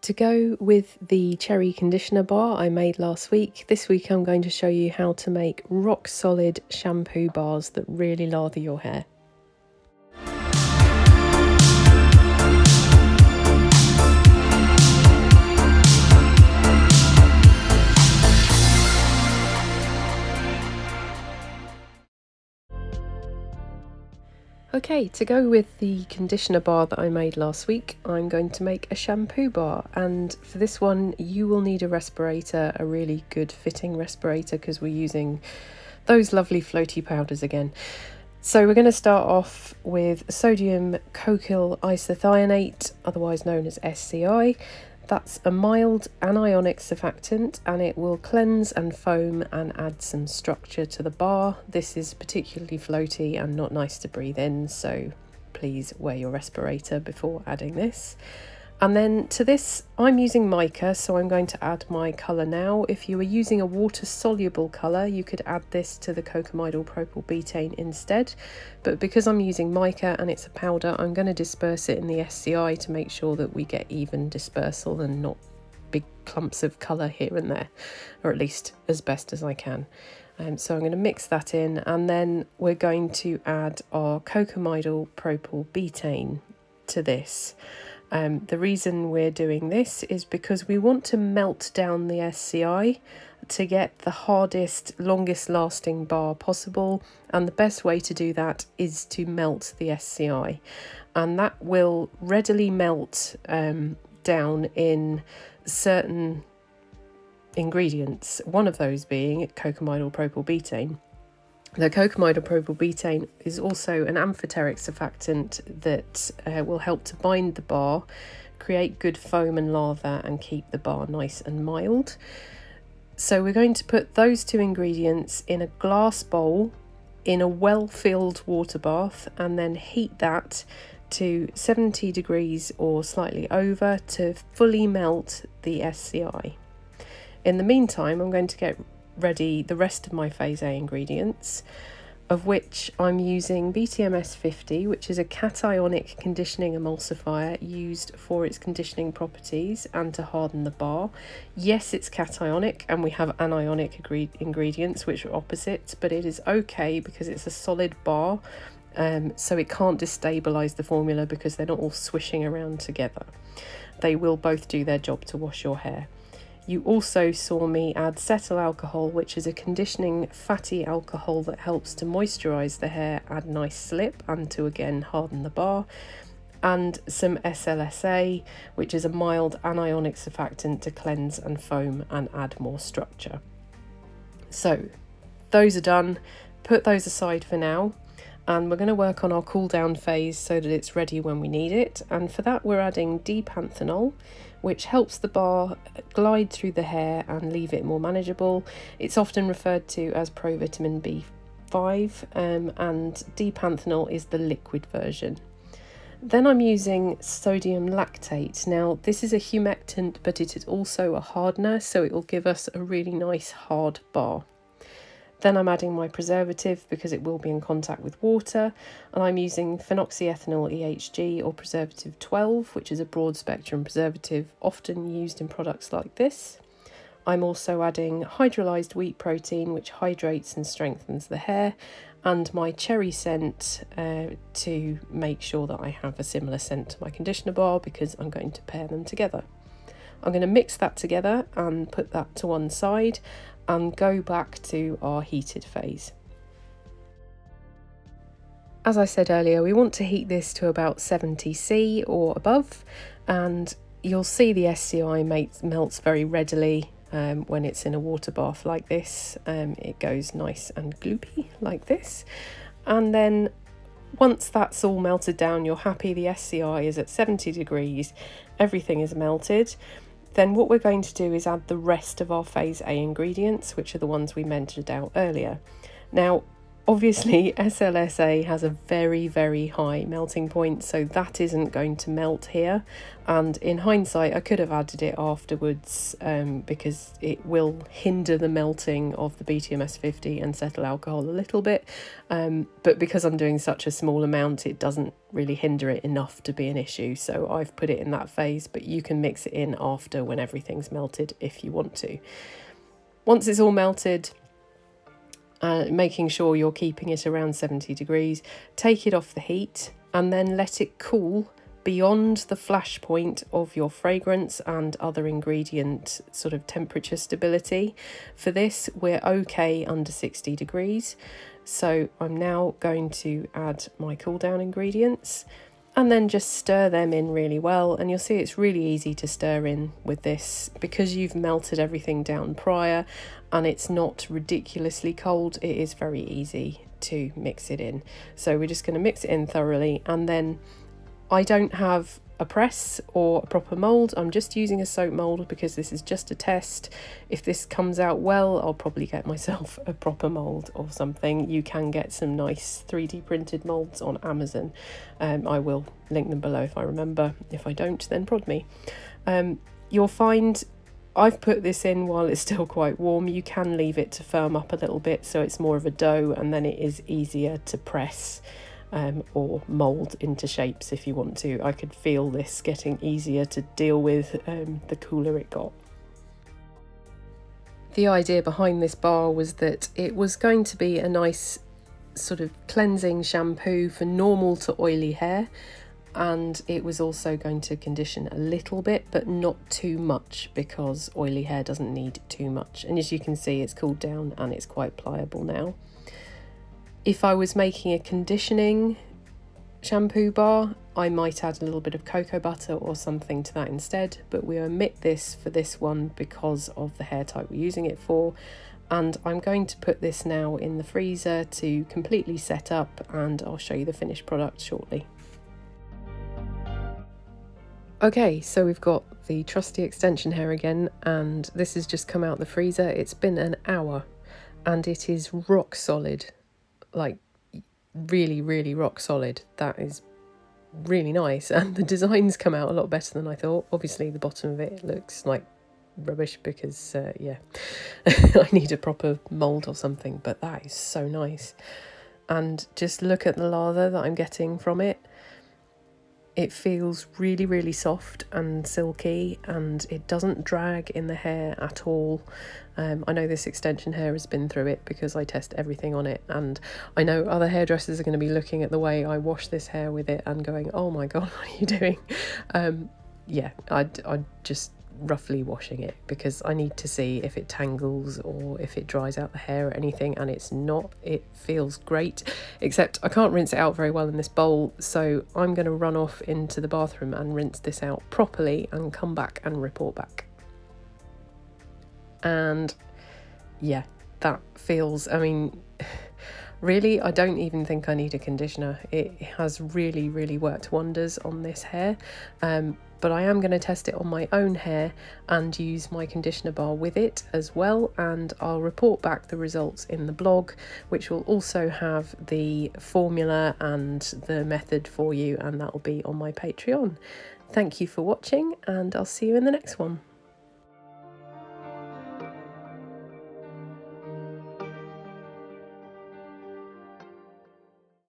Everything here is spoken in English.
To go with the cherry conditioner bar I made last week, this week I'm going to show you how to make rock solid shampoo bars that really lather your hair. Okay, to go with the conditioner bar that I made last week, I'm going to make a shampoo bar, and for this one you will need a respirator, a really good fitting respirator, because we're using those lovely floaty powders again. So we're going to start off with sodium cocyl isethionate, otherwise known as SCI. That's a mild anionic surfactant, and it will cleanse and foam and add some structure to the bar. This is particularly floaty and not nice to breathe in, so please wear your respirator before adding this. And then to this I'm using mica, so I'm going to add my colour now. If you were using a water soluble colour you could add this to the cocamidal propyl betaine instead, but because I'm using mica and it's a powder, I'm going to disperse it in the SCI to make sure that we get even dispersal and not big clumps of colour here and there, or at least as best as I can. So I'm going to mix that in, and then we're going to add our cocamidal propyl betaine to this. The reason we're doing this is because we want to melt down the SCI to get the hardest, longest lasting bar possible, and the best way to do that is to melt the SCI, and that will readily melt down in certain ingredients, one of those being cocamidal propyl betaine. The cocamidal propyl betaine is also an amphoteric surfactant that will help to bind the bar, create good foam and lather, and keep the bar nice and mild. So we're going to put those two ingredients in a glass bowl in a well-filled water bath, and then heat that to 70 degrees or slightly over to fully melt the SCI. In the meantime, I'm going to get ready the rest of my phase A ingredients, of which I'm using BTMS 50, which is a cationic conditioning emulsifier used for its conditioning properties and to harden the bar. Yes, it's cationic and we have anionic ingredients which are opposite, but it is okay because it's a solid bar, so it can't destabilize the formula because they're not all swishing around together. They will both do their job to wash your hair. You also saw me add cetyl alcohol, which is a conditioning fatty alcohol that helps to moisturise the hair, add nice slip, and to again harden the bar, and some SLSA, which is a mild anionic surfactant to cleanse and foam and add more structure. So those are done, put those aside for now, and we're going to work on our cool down phase so that it's ready when we need it. And for that we're adding D-panthenol, which helps the bar glide through the hair and leave it more manageable. It's often referred to as provitamin B5, and D-panthenol is the liquid version. Then I'm using sodium lactate. Now this is a humectant, but it is also a hardener, so it will give us a really nice hard bar. Then I'm adding my preservative because it will be in contact with water, and I'm using phenoxyethanol EHG or preservative 12, which is a broad spectrum preservative often used in products like this. I'm also adding hydrolyzed wheat protein, which hydrates and strengthens the hair, and my cherry scent to make sure that I have a similar scent to my conditioner bar because I'm going to pair them together. I'm going to mix that together and put that to one side and go back to our heated phase. As I said earlier, we want to heat this to about 70°C or above, and you'll see the SCI melts very readily when it's in a water bath like this. It goes nice and gloopy like this, and then once that's all melted down, you're happy the SCI is at 70 degrees, everything is melted. Then what we're going to do is add the rest of our phase A ingredients, which are the ones we mentioned out earlier. Now, Obviously, SLSA has a very, very high melting point, so that isn't going to melt here. And in hindsight, I could have added it afterwards because it will hinder the melting of the BTMS 50 and cetyl alcohol a little bit. But because I'm doing such a small amount, it doesn't really hinder it enough to be an issue. So I've put it in that phase, but you can mix it in after when everything's melted if you want to. Once it's all melted, making sure you're keeping it around 70 degrees, take it off the heat and then let it cool beyond the flash point of your fragrance and other ingredient sort of temperature stability. For this, we're okay under 60 degrees. So I'm now going to add my cool down ingredients and then just stir them in really well. And you'll see it's really easy to stir in with this because you've melted everything down prior and it's not ridiculously cold. It is very easy to mix it in. So we're just going to mix it in thoroughly, and then I don't have a press or a proper mould. I'm just using a soap mould because this is just a test. If this comes out well, I'll probably get myself a proper mould or something. You can get some nice 3D printed moulds on Amazon. I will link them below if I remember. If I don't, then prod me. You'll find I've put this in while it's still quite warm. You can leave it to firm up a little bit so it's more of a dough, and then it is easier to press or mould into shapes if you want to. I could feel this getting easier to deal with the cooler it got. The idea behind this bar was that it was going to be a nice sort of cleansing shampoo for normal to oily hair, and it was also going to condition a little bit but not too much because oily hair doesn't need too much. And as you can see, it's cooled down and it's quite pliable now. If I was making a conditioning shampoo bar, I might add a little bit of cocoa butter or something to that instead, but we omit this for this one because of the hair type we're using it for. And I'm going to put this now in the freezer to completely set up, and I'll show you the finished product shortly. Okay, so we've got the trusty extension hair again, and this has just come out the freezer. It's been an hour and it is rock solid. Like really, really rock solid. That is really nice, and the designs come out a lot better than I thought. Obviously the bottom of it looks like rubbish because yeah I need a proper mould or something, but that is so nice. And just look at the lather that I'm getting from it. It feels really, really soft and silky, and it doesn't drag in the hair at all. I know this extension hair has been through it because I test everything on it, and I know other hairdressers are going to be looking at the way I wash this hair with it and going, oh my god, what are you doing? Yeah, I'd just roughly washing it because I need to see if it tangles or if it dries out the hair or anything, and it's not. It feels great, except I can't rinse it out very well in this bowl, so I'm going to run off into the bathroom and rinse this out properly and come back and report back. And yeah, that feels, I mean, really, I don't even think I need a conditioner. It has really, really worked wonders on this hair. But I am going to test it on my own hair and use my conditioner bar with it as well, and I'll report back the results in the blog, which will also have the formula and the method for you, and that will be on my Patreon. Thank you for watching, and I'll see you in the next one.